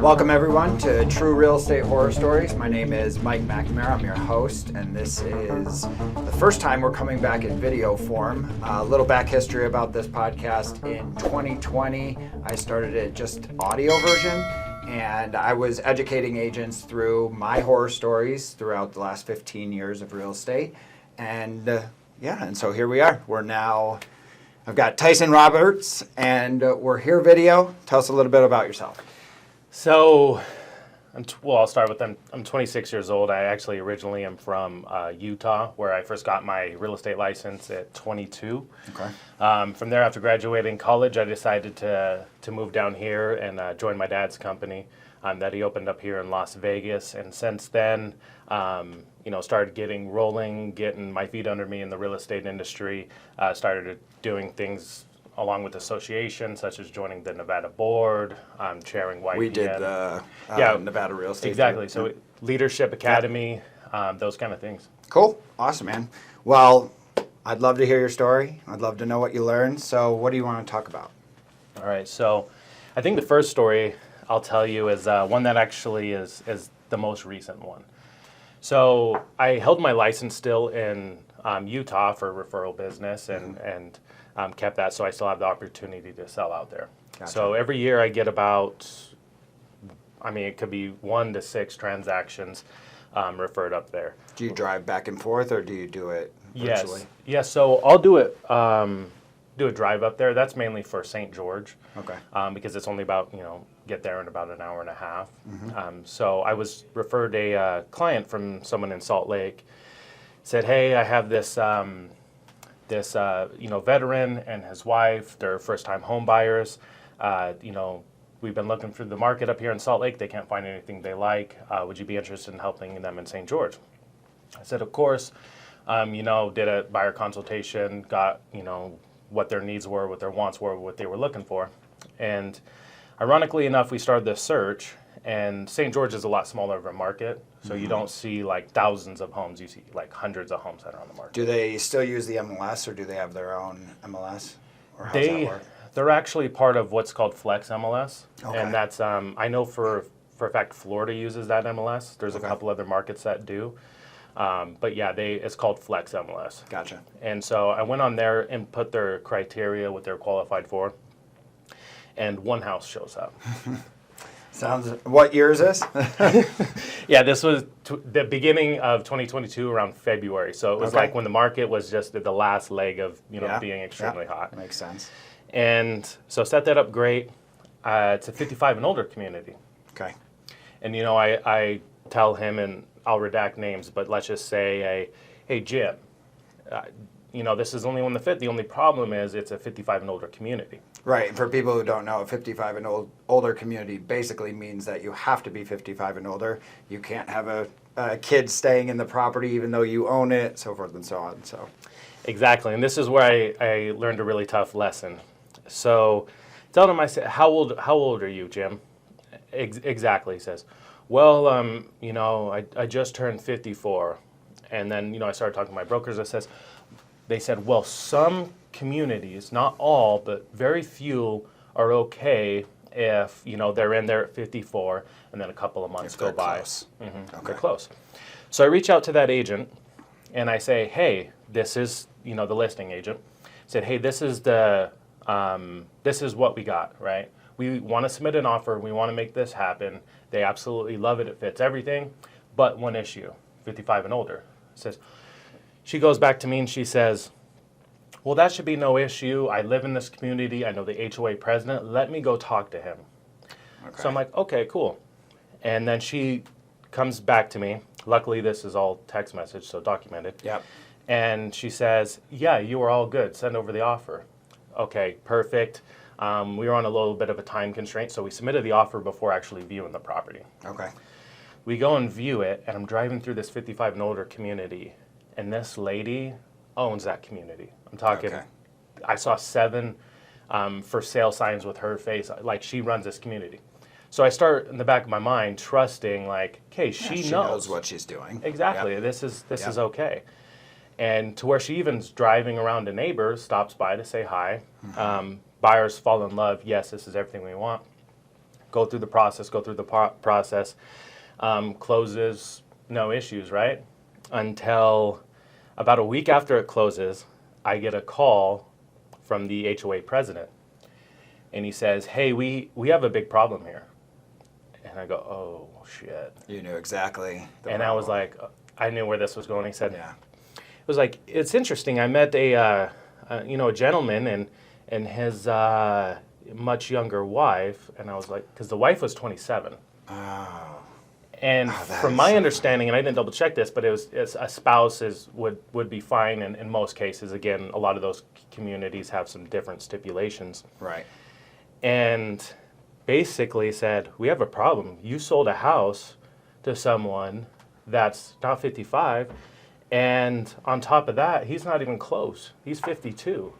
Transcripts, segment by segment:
Welcome everyone to True Real Estate Horror Stories. My name is Mike McNamara. I'm your host, and this is the first time we're coming back in video form. A little back history about this podcast. In 2020, I started it just audio version, and I was educating agents through my horror stories throughout the last 15 years of real estate. And and so here we are. I've got Tyson Roberts, and we're here video. Tell us a little bit about yourself. So, I'll start with I'm 26 years old. I actually originally am from Utah, where I first got my real estate license at 22. Okay. From there, after graduating college, I decided to move down here and join my dad's company that he opened up here in Las Vegas. And since then, started getting my feet under me in the real estate industry. Started doing things along with associations, such as joining the Nevada board, chairing YPN. We did the Nevada Real Estate. Exactly. So Leadership Academy, those kind of things. Cool. Awesome, man. Well, I'd love to hear your story. I'd love to know what you learned. So what do you want to talk about? All right. So I think the first story I'll tell you is one that actually is the most recent one. So I held my license still in Utah for referral business and kept that, so I still have the opportunity to sell out there. Gotcha. So every year I get it could be 1 to 6 transactions referred up there. Do you drive back and forth, or do you do it virtually? Yes. So I'll do a drive up there. That's mainly for St. George. Okay. Because it's only about, get there in about an hour and a half. Mm-hmm. So I was referred a client from someone in Salt Lake. Said, hey, I have this veteran and his wife. They're first-time home buyers. We've been looking through the market up here in Salt Lake. They can't find anything they like. Would you be interested in helping them in St. George? I said, of course. Did a buyer consultation, got, what their needs were, what their wants were, what they were looking for. And ironically enough, we started this search, and St. George is a lot smaller of a market, so you don't see like thousands of homes. You see like hundreds of homes that are on the market. Do they still use the MLS, or do they have their own MLS? Or how does that work? They're actually part of what's called Flex MLS, Okay. and that's I know for a fact Florida uses that MLS. There's a couple other markets that do, but yeah, it's called Flex MLS. Gotcha. And so I went on there and put their criteria, what they're qualified for, and one house shows up. What year is this? Yeah, this was the beginning of 2022, around February. So it was like when the market was just at the last leg of being extremely hot. Makes sense. And so set that up great. It's a 55 and older community. Okay. And I tell him, and I'll redact names, but let's just say, hey Jim, this is only one that fit. The only problem is it's a 55 and older community. Right. And for people who don't know, a 55 and older community basically means that you have to be 55 and older. You can't have a kid staying in the property even though you own it, so forth and so on. So. Exactly. And this is where I learned a really tough lesson. So tell him, I said, how old are you, Jim? Exactly, he says. Well, I just turned 54. And then, I started talking to my brokers. They said, well, some communities, not all, but very few are okay if, they're in there at 54 and then a couple of months go by. Close. Mm-hmm. Okay. They're close. So I reach out to that agent and I say, hey, this is, the listing agent. I said, hey, this is what we got, right? We want to submit an offer. We want to make this happen. They absolutely love it. It fits everything. But one issue, 55 and older. She goes back to me and she says, well, that should be no issue. I live in this community. I know the HOA president. Let me go talk to him. Okay. So I'm like, okay, cool. And then she comes back to me. Luckily, this is all text message, so documented. Yep. And she says, yeah, you are all good. Send over the offer. Okay, perfect. We were on a little bit of a time constraint, so we submitted the offer before actually viewing the property. Okay. We go and view it, and I'm driving through this 55 and older community, and this lady owns that community. I'm talking, I saw 7 for sale signs with her face. Like, she runs this community. So I start in the back of my mind trusting, like, okay, she knows what she's doing. Exactly. Yep. This is okay. And to where she even's driving around to neighbors, stops by to say hi. Mm-hmm. Buyers fall in love. Yes, this is everything we want. go through the process, closes, no issues, right? Until about a week after it closes, I get a call from the HOA president. And he says, hey, we have a big problem here. And I go, oh, shit. You knew exactly. And I was like, I knew where this was going. He said, yeah. It was like, it's interesting. I met a gentleman and his much younger wife. And I was like, because the wife was 27. Oh. And from my understanding, and I didn't double check this, but it's a spouse would be fine in most cases. Again, a lot of those communities have some different stipulations. Right. And basically said, we have a problem. You sold a house to someone that's not 55, and on top of that, he's not even close. He's 52.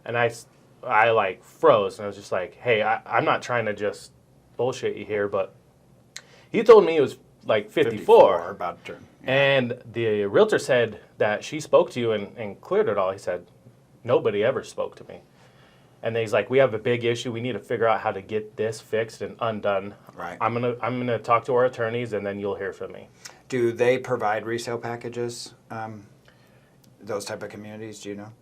And I like froze, and I was just like, hey, I'm not trying to just bullshit you here, but he told me he was like 54. About to, And the realtor said that she spoke to you and cleared it all. He said, nobody ever spoke to me. And then he's like, we have a big issue. We need to figure out how to get this fixed and undone. Right. I'm gonna talk to our attorneys, and then you'll hear from me. Do they provide resale packages? Those type of communities, do you know?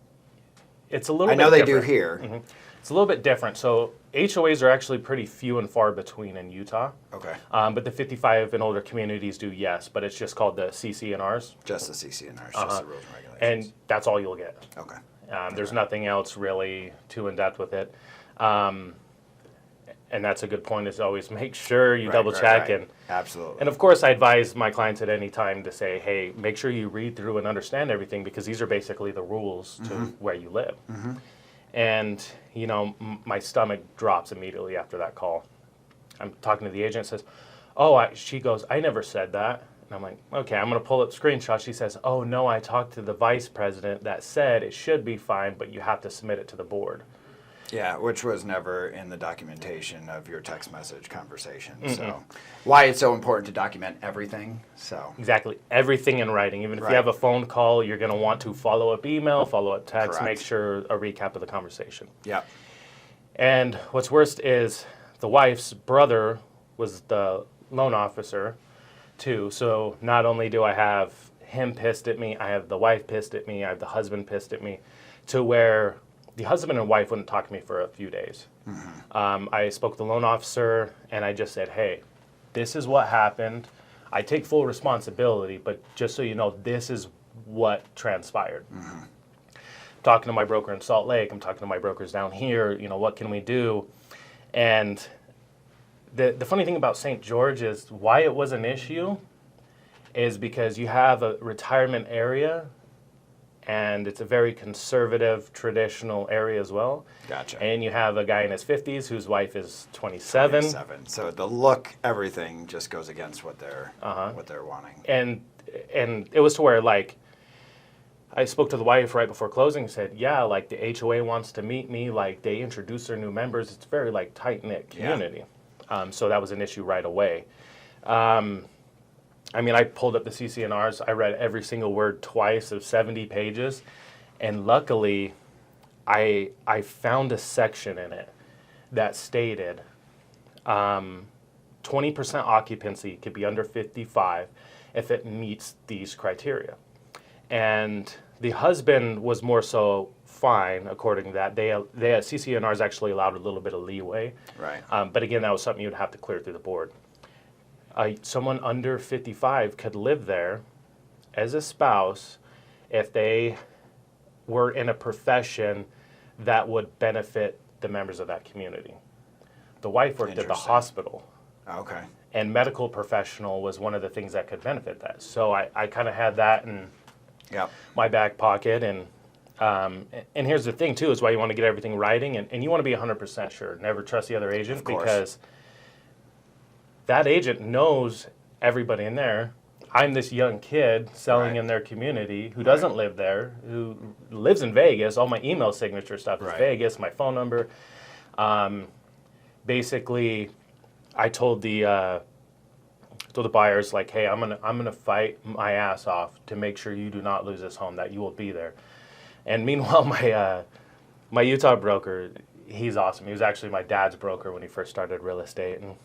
It's a little. I know bit they different. do here. Mm-hmm. It's a little bit different. So HOAs are actually pretty few and far between in Utah. Okay. But the 55 and older communities do, yes. But it's just called the CC&Rs. Just the CC&Rs, just the rules and regulations. And that's all you'll get. Okay. There's nothing else really too in depth with it. And that's a good point, is always make sure you double check. Right. Absolutely. And of course, I advise my clients at any time to say, hey, make sure you read through and understand everything, because these are basically the rules to where you live. Mm-hmm. And, you know, my stomach drops immediately after that call. I'm talking to the agent, says, she goes, I never said that. And I'm like, okay, I'm going to pull up screenshots. She says, oh, no, I talked to the vice president that said it should be fine, but you have to submit it to the board. Yeah, which was never in the documentation of your text message conversation. Mm-hmm. So why it's so important to document everything. So exactly. Everything in writing. Even if you have a phone call, you're going to want to follow up email, follow up text, Correct. Make sure a recap of the conversation. Yeah. And what's worst is the wife's brother was the loan officer too. So not only do I have him pissed at me, I have the wife pissed at me, I have the husband pissed at me, to where the husband and wife wouldn't talk to me for a few days. Mm-hmm. I spoke to the loan officer, and I just said, hey, this is what happened. I take full responsibility, but just so you know, this is what transpired. Mm-hmm. Talking to my broker in Salt Lake, I'm talking to my brokers down here, you know, what can we do? And the funny thing about St. George is why it was an issue is because you have a retirement area, and it's a very conservative, traditional area as well. Gotcha. And you have a guy in his 50s whose wife is 27. So the look, everything just goes against what they're wanting. And it was to where, like, I spoke to the wife right before closing and said, yeah, like, the HOA wants to meet me. Like, they introduce their new members. It's a very, like, tight-knit community. Yeah. So that was an issue right away. I mean, I pulled up the CC&Rs. I read every single word twice of 70 pages. And luckily, I found a section in it that stated 20% occupancy could be under 55 if it meets these criteria. And the husband was more so fine, according to that. CC&Rs actually allowed a little bit of leeway. Right. But again, that was something you'd have to clear through the board. Someone under 55 could live there as a spouse if they were in a profession that would benefit the members of that community. The wife worked at the hospital. Okay. And medical professional was one of the things that could benefit that. So I kind of had that in my back pocket. And here's the thing, too, is why you want to get everything writing. And you want to be 100% sure. Never trust the other agent, because that agent knows everybody in there. I'm this young kid selling in their community who doesn't live there, who lives in Vegas. All my email signature stuff is Vegas, my phone number. Basically, I told the buyers, like, hey, I'm gonna fight my ass off to make sure you do not lose this home, that you will be there. And meanwhile, my Utah broker, he's awesome. He was actually my dad's broker when he first started real estate, and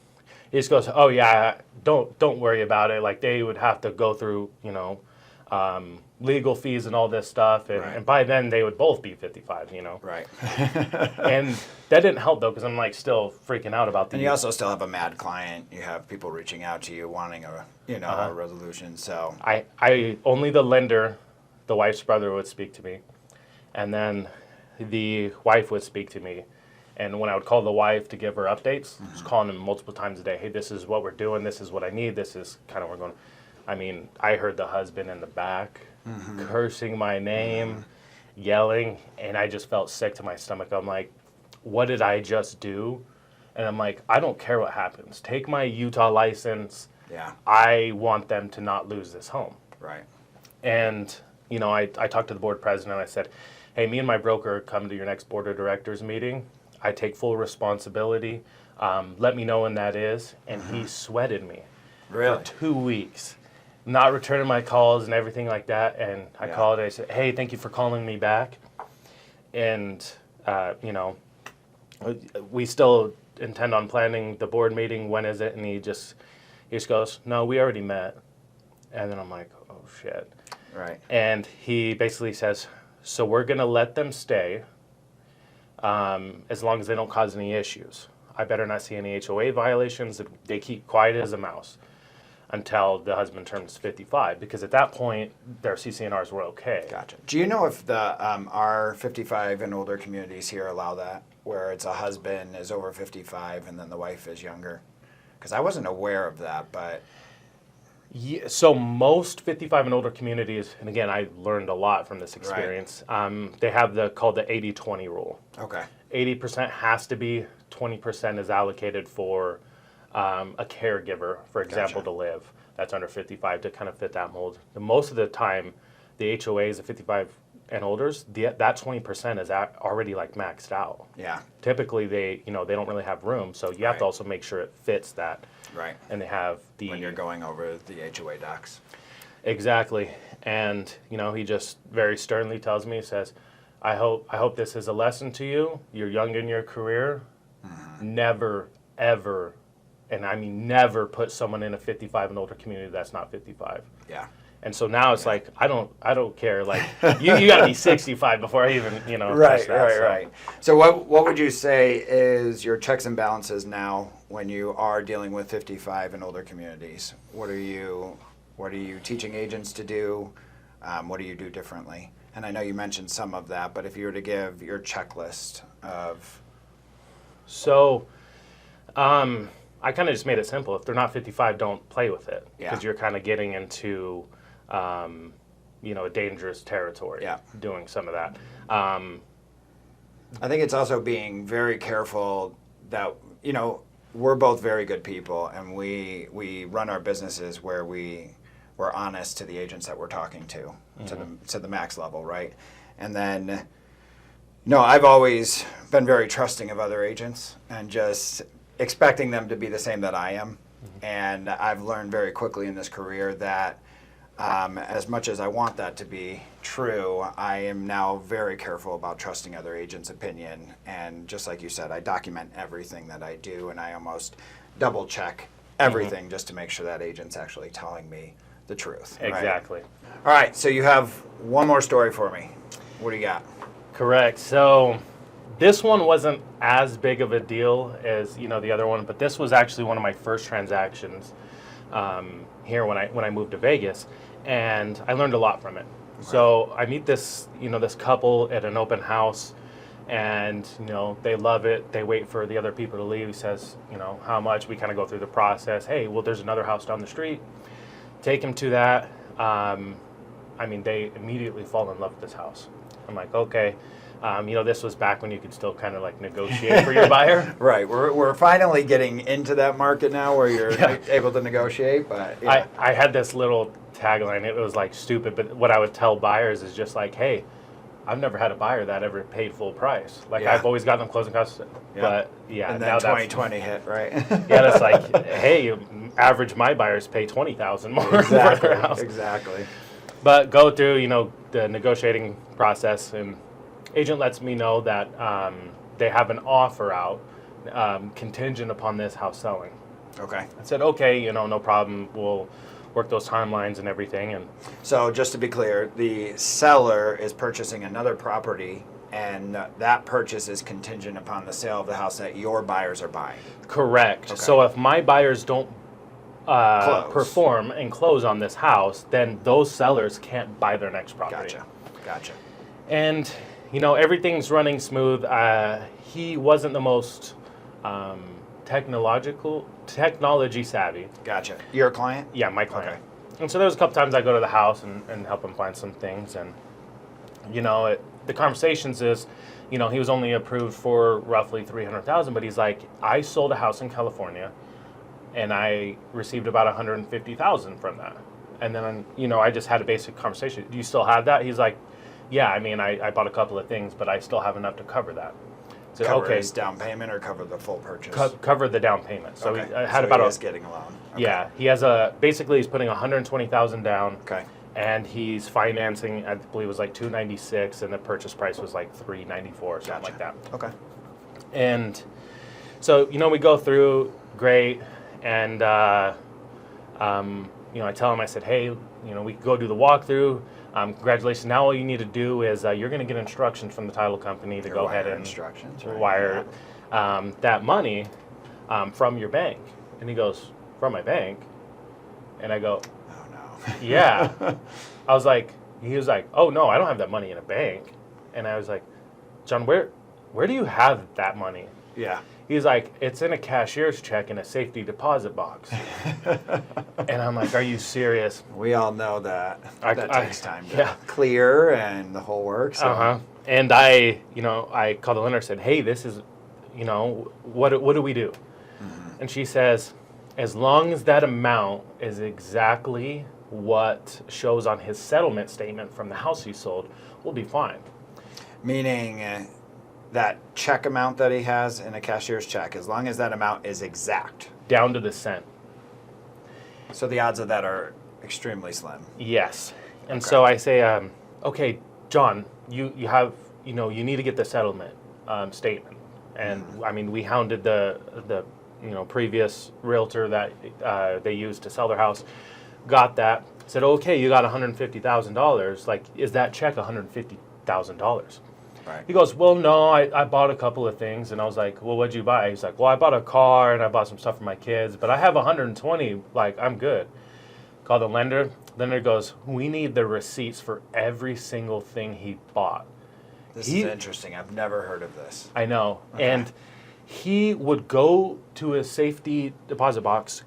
he just goes, "Oh yeah, don't worry about it. Like they would have to go through, legal fees and all this stuff, and by then they would both be 55, Right. And that didn't help though, because I'm like still freaking out about the. And you also still have a mad client. You have people reaching out to you wanting a resolution. So I only the lender, the wife's brother would speak to me, and then the wife would speak to me. And when I would call the wife to give her updates, I was calling them multiple times a day. Hey, this is what we're doing. This is what I need. This is kind of where we're going. I mean, I heard the husband in the back cursing my name, yelling, and I just felt sick to my stomach. I'm like, what did I just do? And I'm like, I don't care what happens. Take my Utah license. Yeah. I want them to not lose this home. Right. And, I talked to the board president and I said, hey, me and my broker come to your next board of directors meeting. I take full responsibility. Let me know when that is. And he sweated me Really? for 2 weeks, not returning my calls and everything like that. And I called and I said, hey, thank you for calling me back. And, we still intend on planning the board meeting. When is it? And he just goes, no, we already met. And then I'm like, oh, shit. Right. And he basically says, so we're going to let them stay as long as they don't cause any issues. I better not see any HOA violations. They keep quiet as a mouse until the husband turns 55, because at that point, their CCNRs were okay. Gotcha. Do you know if the our 55 and older communities here allow that, where it's a husband is over 55 and then the wife is younger? Because I wasn't aware of that, but... Yeah, so most 55 and older communities, and again, I learned a lot from this experience, they have called the 80-20 rule. Okay. 80% has to be, 20% is allocated for a caregiver, for example, to live. That's under 55 to kind of fit that mold. Most of the time, the HOAs, the 55 and olders, that 20% is already like maxed out. Yeah. Typically, they don't really have room, so you have to also make sure it fits that. Right. And they have when you're going over the HOA docs. Exactly. And, he just very sternly tells me, he says, I hope this is a lesson to you. You're young in your career. Never, ever, and I mean never put someone in a 55 and older community that's not 55. Yeah. And so now it's like, I don't care. Like, you got to be 65 before I even, Right, that, right. So what would you say is your checks and balances now when you are dealing with 55 and older communities? What are you teaching agents to do? What do you do differently? And I know you mentioned some of that, but if you were to give your checklist of... So, I kind of just made it simple. If they're not 55, don't play with it. Because you're kind of getting into... a dangerous territory doing some of that. I think it's also being very careful that, we're both very good people and we run our businesses where we're honest to the agents that we're talking to the max level, right? And then, I've always been very trusting of other agents and just expecting them to be the same that I am. And I've learned very quickly in this career that as much as I want that to be true, I am now very careful about trusting other agents' opinion. And just like you said, I document everything that I do, and I almost double check everything just to make sure that agent's actually telling me the truth. Exactly. Right? All right, so you have one more story for me. What do you got? Correct. So this one wasn't as big of a deal as the other one, but this was actually one of my first transactions here when I moved to Vegas, and I learned a lot from it. Right. So I meet this this couple at an open house, and they love it. They wait for the other people to leave. He says, how much? We kind of go through the process. Hey, well, there's another house down the street. Take him to that. They immediately fall in love with this house. I'm like, okay. This was back when you could still kind of like negotiate for your buyer. Right. We're finally getting into that market now where you're able to negotiate. But I had this little tagline. It was like stupid, but what I would tell buyers is just like, hey, I've never had a buyer that ever paid full price. Like I've always gotten them closing costs, but and then 2020 hit, right? That's like, hey, average my buyers pay $20,000 more for their house. Exactly. But go through the negotiating process, and agent lets me know that they have an offer out contingent upon this house selling. Okay. I said, okay, no problem. We'll work those timelines and everything. And So just to be clear, the seller is purchasing another property, and that purchase is contingent upon the sale of the house that your buyers are buying. correct. Okay. So if my buyers don't Close. perform and close on this house, then those sellers can't buy their next property. Gotcha. And, everything's running smooth. He wasn't the most technology savvy. Gotcha. You're a client? Yeah, my client. Okay. And so there was a couple times I go to the house and help him find some things. And, the conversations is, he was only approved for roughly $300,000, but he's like, I sold a house in California and I received about $150,000 from that. And then, I just had a basic conversation. Do you still have that? He's like, yeah, I bought a couple of things, but I still have enough to cover that. So, Cover his down payment or cover the full purchase? Cover the down payment. So okay. he had so about he is getting a loan. Okay. Yeah, he has basically he's putting $120,000 down. Okay. And he's financing, I believe it was like $296, and the purchase price was like $394 or something like that. Okay. And so, we go through, great, and, I tell him, I said, hey, we can go do the walkthrough. Congratulations. Now all you need to do is you're going to get instructions from the title company to go ahead and wire that money from your bank. And he goes, from my bank? And I go, yeah. He was like, oh no, I don't have that money in a bank. And I was like, John, where do you have that money? Yeah. He's like, it's in a cashier's check in a safety deposit box. And I'm like, are you serious? We all know that. That takes time to yeah. clear and the whole works. So. Uh-huh. And I called the lender and said, hey, this is, what do we do? Mm-hmm. And she says, as long as that amount is exactly what shows on his settlement statement from the house he sold, we'll be fine. Meaning that check amount that he has in a cashier's check, as long as that amount is exact. Down to the cent. So the odds of that are extremely slim. Yes. And Okay. so I say, okay, John, you have, you need to get the settlement statement. And we hounded the previous realtor that they used to sell their house. Got that. Said, okay, you got $150,000. Like, is that check $150,000? Right. He goes, well, no, I bought a couple of things. And I was like, well, what'd you buy? He's like, well, I bought a car and I bought some stuff for my kids, but I have 120. Like, I'm good. Call the lender. Lender goes, we need the receipts for every single thing he bought. This is interesting. I've never heard of this. I know. Okay. And he would go to his safety deposit box,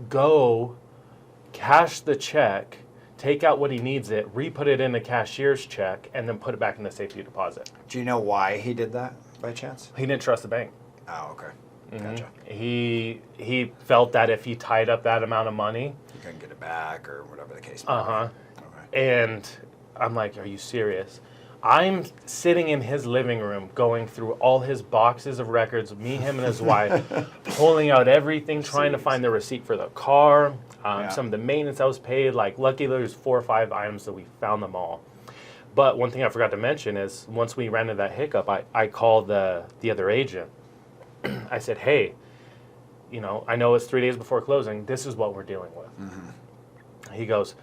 cash the check, take out what he needs it, re-put it in the cashier's check, and then put it back in the safety deposit. Do you know why he did that by chance? He didn't trust the bank. Oh, okay. Mm-hmm. Gotcha. He felt that if he tied up that amount of money, You couldn't get it back or whatever the case may be. uh-huh. Okay. And I'm like, are you serious? I'm sitting in his living room going through all his boxes of records, me, him, and his wife, pulling out everything, trying to find the receipt for the car, some of the maintenance that was paid. Like, lucky there's 4 or 5 items that we found them all. But one thing I forgot to mention is once we ran into that hiccup, I called the other agent. I said, hey, I know it's 3 days before closing. This is what we're dealing with. Mm-hmm. He goes,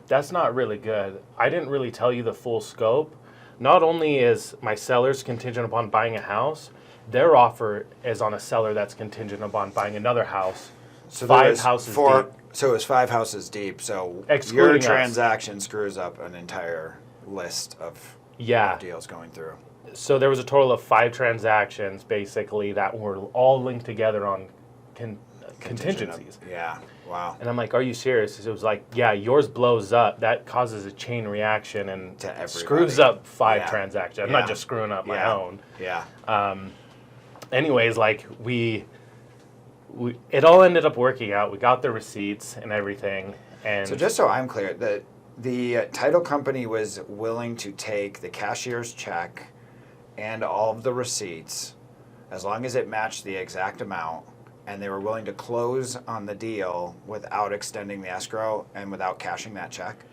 that's not really good. I didn't really tell you the full scope. Not only is my seller's contingent upon buying a house, their offer is on a seller that's contingent upon buying another house. So 5 houses deep. So it's 5 houses deep. So Excluding your us. transaction screws up an entire list of deals going through. So there was a total of 5 transactions, basically, that were all linked together on contingencies. Yeah. Wow. And I'm like, are you serious? It was like, yeah, yours blows up. That causes a chain reaction and screws up 5 transactions. I'm not just screwing up my own. Yeah. Anyways, like it all ended up working out. We got the receipts and everything. And So just so I'm clear, the title company was willing to take the cashier's check and all of the receipts as long as it matched the exact amount, and they were willing to close on the deal without extending the escrow and without cashing that check?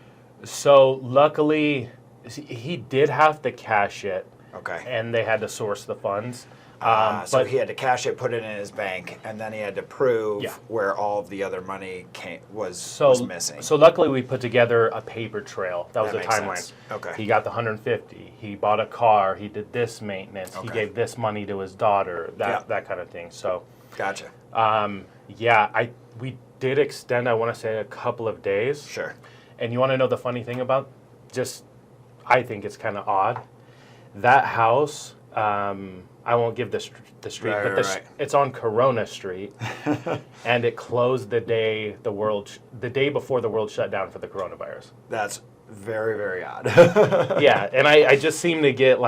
So luckily, he did have to cash it, Okay. and they had to source the funds. So But he had to cash it, put it in his bank, and then he had to prove Yeah. where all of the other money was missing. So luckily we put together a paper trail. That was That the makes timeline. sense. Okay. He got the 150. He bought a car. He did this maintenance. He Okay. gave this money to his daughter. Yeah. That kind of thing. So Gotcha. we did extend, I want to say, a couple of days. Sure. And you want to know the funny thing about I think it's kind of odd. That house, I won't give the street, Right, but right. it's on Corona Street, and it closed the day before the world shut down for the coronavirus. That's very, very odd. Yeah, and I just seem to get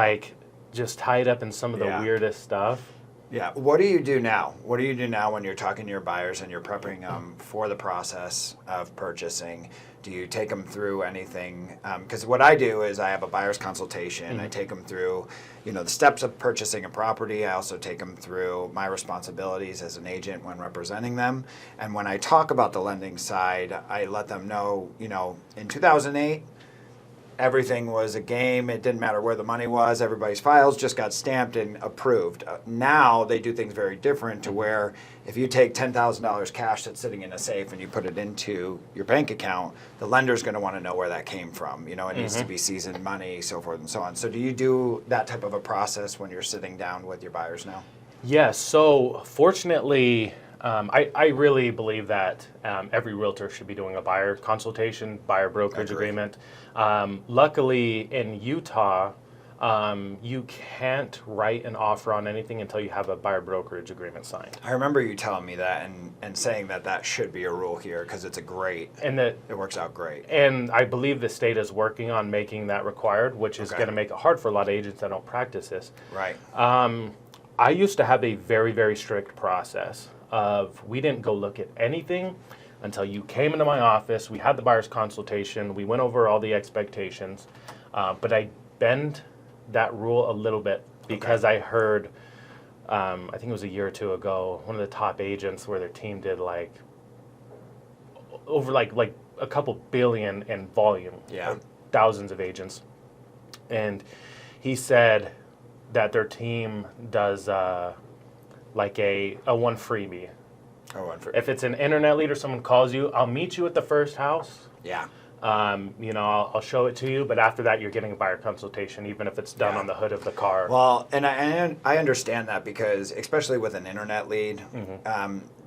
just tied up in some of the Yeah. weirdest stuff. Yeah. What do you do now? What do you do now when you're talking to your buyers and you're prepping them for the process of purchasing? Do you take them through anything? Because what I do is I have a buyer's consultation. I take them through, the steps of purchasing a property. I also take them through my responsibilities as an agent when representing them. And when I talk about the lending side, I let them know, in 2008, everything was a game. It didn't matter where the money was. Everybody's files just got stamped and approved. Now they do things very different to where if you take $10,000 cash that's sitting in a safe and you put it into your bank account, the lender's going to want to know where that came from. It needs to be seasoned money, so forth and so on. So do you do that type of a process when you're sitting down with your buyers now? Yes. So fortunately, I really believe that every realtor should be doing a buyer consultation, buyer brokerage agreement. Luckily, in Utah, you can't write an offer on anything until you have a buyer brokerage agreement signed. I remember you telling me that and saying that should be a rule here because it works out great. And I believe the state is working on making that required, which is going to make it hard for a lot of agents that don't practice this. Right. I used to have a very, very strict process of we didn't go look at anything until you came into my office. We had the buyer's consultation. We went over all the expectations. But I bend that rule a little bit because I heard, I think it was a year or two ago, one of the top agents where their team did over a couple billion in volume. Yeah. Thousands of agents. And he said that their team does a one freebie. If it's an internet lead or someone calls you, I'll meet you at the first house. Yeah. I'll show it to you, but after that, you're getting a buyer consultation, even if it's done on the hood of the car. Well, and I understand that because, especially with an internet lead,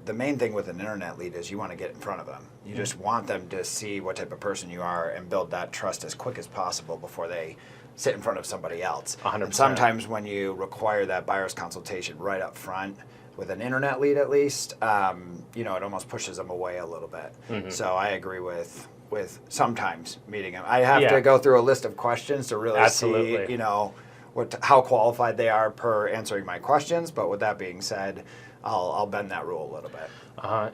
the main thing with an internet lead is you want to get in front of them. You just want them to see what type of person you are and build that trust as quick as possible before they sit in front of somebody else. 100%. And sometimes when you require that buyer's consultation right up front, with an internet lead at least, it almost pushes them away a little bit. So I agree with sometimes meeting them. I have to go through a list of questions to really see, how qualified they are per answering my questions. But with that being said, I'll bend that rule a little bit.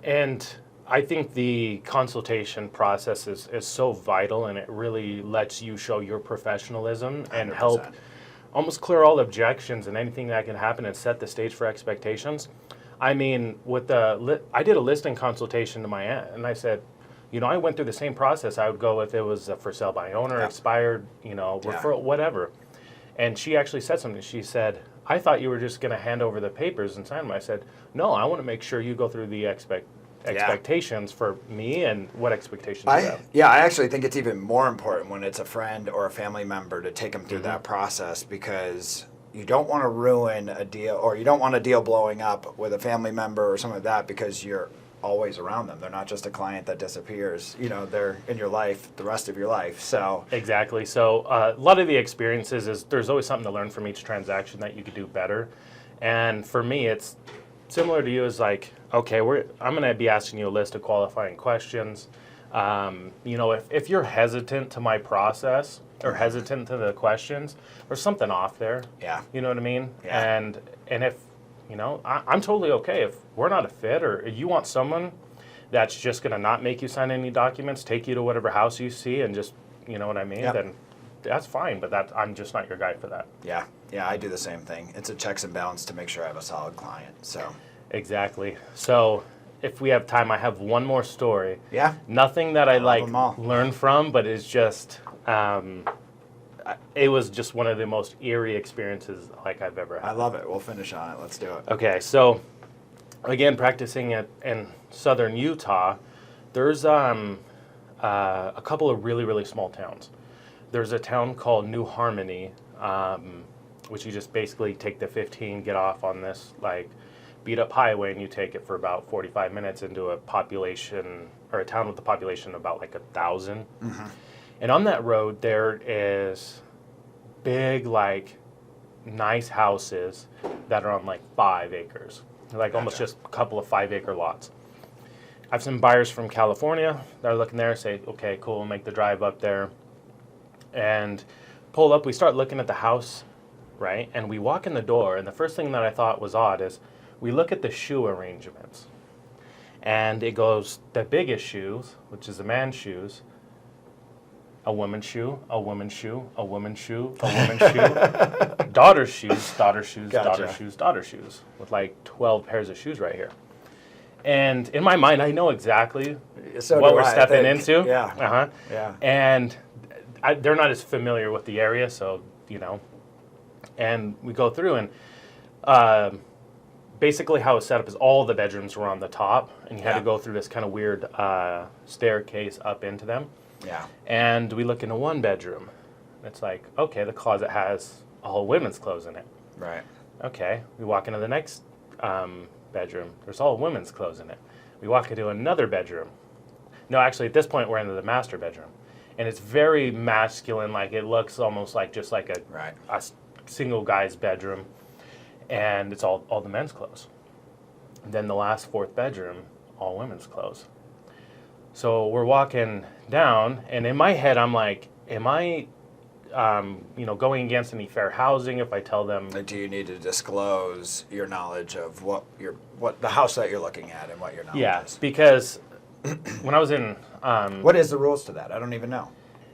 And I think the consultation process is so vital, and it really lets you show your professionalism and 100%. help almost clear all objections and anything that can happen and set the stage for expectations. I mean, I did a listing consultation to my aunt, and I said, I went through the same process I would go if it was a for sale by owner, expired, referral, whatever. And she actually said something. She said, I thought you were just going to hand over the papers and sign them. I said, no, I want to make sure you go through the expectations for me and what expectations you have. Yeah, I actually think it's even more important when it's a friend or a family member to take them through that process because you don't want to ruin a deal or you don't want a deal blowing up with a family member or something like that because you're always around them. They're not just a client that disappears. They're in your life the rest of your life. So exactly. So a lot of the experiences is there's always something to learn from each transaction that you could do better. And for me, it's similar to you is okay, I'm going to be asking you a list of qualifying questions. If you're hesitant to my process or hesitant to the questions, there's something off there. Yeah. You know what I mean? Yeah. And if, I'm totally okay if we're not a fit or you want someone that's just going to not make you sign any documents, take you to whatever house you see and just, you know what I mean? Yep. Then that's fine, but I'm just not your guy for that. Yeah, I do the same thing. It's a checks and balance to make sure I have a solid client. So exactly. So if we have time, I have one more story. Yeah. Nothing that I love them all. learn from, but it's just it was just one of the most eerie experiences like I've ever had. I love it. We'll finish on it. Let's do it. Okay, so again, practicing in southern Utah, there's a couple of really, really small towns. There's a town called New Harmony, which you just basically take the 15, get off on this like beat up highway, and you take it for about 45 minutes into a population, or a town with a population of about like 1,000. Mm-hmm. And on that road, there is big, like, nice houses that are on like 5 acres, like almost just a couple of 5-acre lots. I have some buyers from California that are looking there, say, okay, cool, we'll make the drive up there. And pull up, we start looking at the house, right? And we walk in the door, and the first thing that I thought was odd is we look at the shoe arrangements. And it goes, the biggest shoes, which is a man's shoes, a woman's shoe, a woman's shoe, a woman's shoe, a woman's shoe, daughter's shoes, daughter's shoes, Gotcha. daughter's shoes, daughter's shoes, with like 12 pairs of shoes right here. And in my mind, I know exactly So what do we're I stepping think. into. Yeah. Uh-huh. Yeah. And they're not as familiar with the area, so, you know. And we go through, and basically how it's set up is all the bedrooms were on the top, and you had to go through this kind of weird staircase up into them. Yeah. And we look into one bedroom. It's like, okay, the closet has all women's clothes in it. Right. Okay, we walk into the next bedroom. There's all women's clothes in it. We walk into another bedroom. No, actually, at this point, we're into the master bedroom. And it's very masculine, like it looks almost like just like a single guy's bedroom. And it's all the men's clothes. And then the last 4th bedroom, all women's clothes. So we're walking down, and in my head, I'm like, am I, going against any fair housing if I tell them? Like, do you need to disclose your knowledge of what the house that you're looking at and what your knowledge is? Because when I was in, what is the rules to that? I don't even know.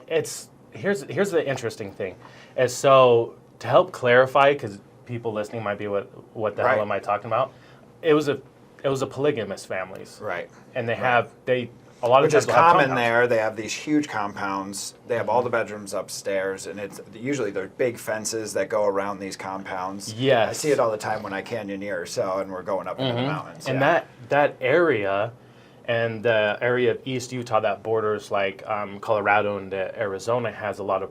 Here's the interesting thing, is so to help clarify, because people listening might be what the hell am I talking about? It was a polygamous families, Right. and a lot of Which is times they'll have common compounds. there. They have these huge compounds. They have all the bedrooms upstairs, and it's usually there are big fences that go around these compounds. Yes. I see it all the time when I canyoneer, and we're going up into the mountains. And that area, and the area of East Utah that borders like Colorado and Arizona has a lot of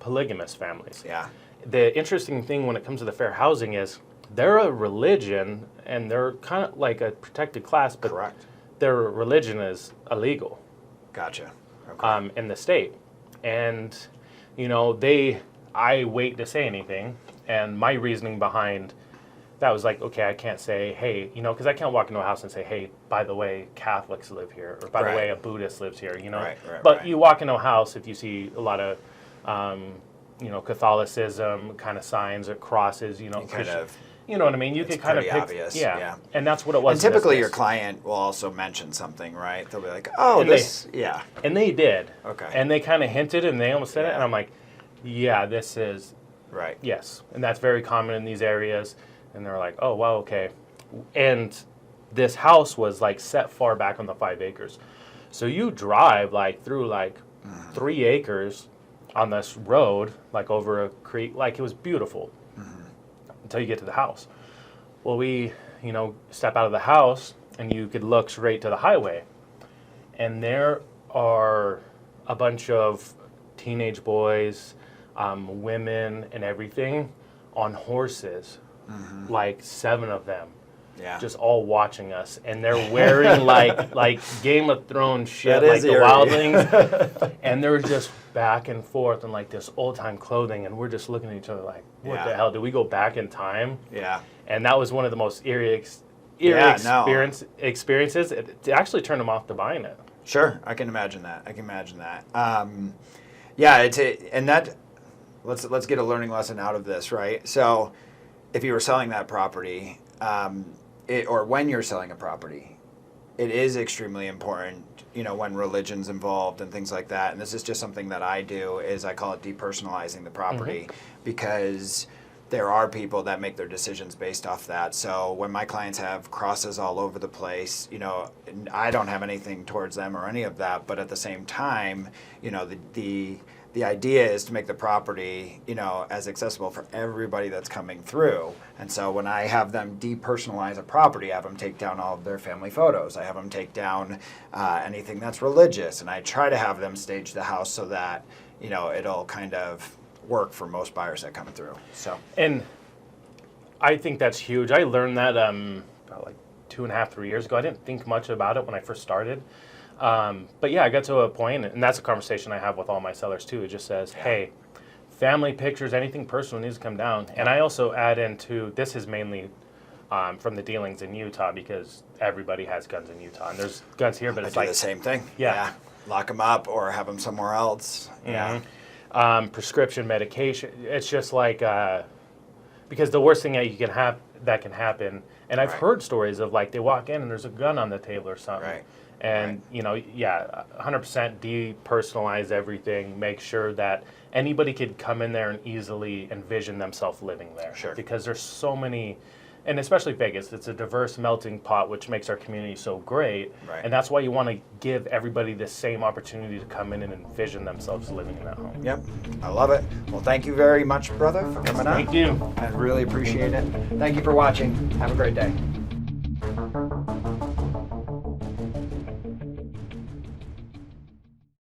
polygamous families. Yeah. The interesting thing when it comes to the fair housing is they're a religion, and they're kind of like a protected class, but Correct. their religion is illegal. Gotcha. Okay. In the state. And, I wait to say anything. And my reasoning behind that was like, okay, I can't say, hey, because I can't walk into a house and say, hey, by the way, Catholics live here, or by the way, a Buddhist lives here, Right, But you walk into a house, if you see a lot of, Catholicism kind of signs or crosses, kind of. You know what I mean? You It's can kind of pretty pick, obvious, yeah. yeah. And that's what it was. And in this typically your case. client will also mention something, right? They'll be like, oh, And this, yeah. And they did. Okay. And they kind of hinted, and they almost said it, Yeah. and I'm like, yeah, this is, Right. yes. And that's very common in these areas. And they're like, oh, wow, okay. And this house was like set far back on the 5 acres. So you drive like through like 3 acres on this road, like over a creek, like it was beautiful until you get to the house. Well, we, step out of the house, and you could look straight to the highway. And there are a bunch of teenage boys, women, and everything on horses, like 7 of them. Yeah. Just all watching us, and they're wearing like Game of Thrones shit, That like is the eerie. wildlings, and they're just back and forth in like this old time clothing, and we're just looking at each other like, what Yeah. the hell? Did we go back in time? Yeah. And that was one of the most eerie experiences. It actually turned them off to buying it. Sure, I can imagine that. Yeah, let's get a learning lesson out of this, right? So, if you were selling that property, or when you're selling a property, it is extremely important, when religion's involved and things like that. And this is just something that I do, is I call it depersonalizing the property, because there are people that make their decisions based off that. So when my clients have crosses all over the place, I don't have anything towards them or any of that. But at the same time, the the idea is to make the property, as accessible for everybody that's coming through. And so when I have them depersonalize a property, I have them take down all of their family photos. I have them take down anything that's religious, and I try to have them stage the house so that, it'll kind of work for most buyers that come through. So. And I think that's huge. I learned that about like 2.5, 3 years ago. I didn't think much about it when I first started. But yeah, I got to a point, and that's a conversation I have with all my sellers too. It just says, hey, family pictures, anything personal needs to come down. And I also add into, this is mainly from the dealings in Utah, because everybody has guns in Utah. And there's guns here, but it's I do like the same thing. Yeah. Lock them up or have them somewhere else. Yeah. Prescription medication. It's just like, because the worst thing that can happen, and I've heard stories of like they walk in and there's a gun on the table or something. Right. And, 100% depersonalize everything. Make sure that anybody could come in there and easily envision themselves living there. Sure. Because there's so many, and especially Vegas, it's a diverse melting pot, which makes our community so great. Right. And that's why you want to give everybody the same opportunity to come in and envision themselves living in that home. Yep. I love it. Well, thank you very much, brother, for coming on. Thank you. I really appreciate it. Thank you for watching. Have a great day.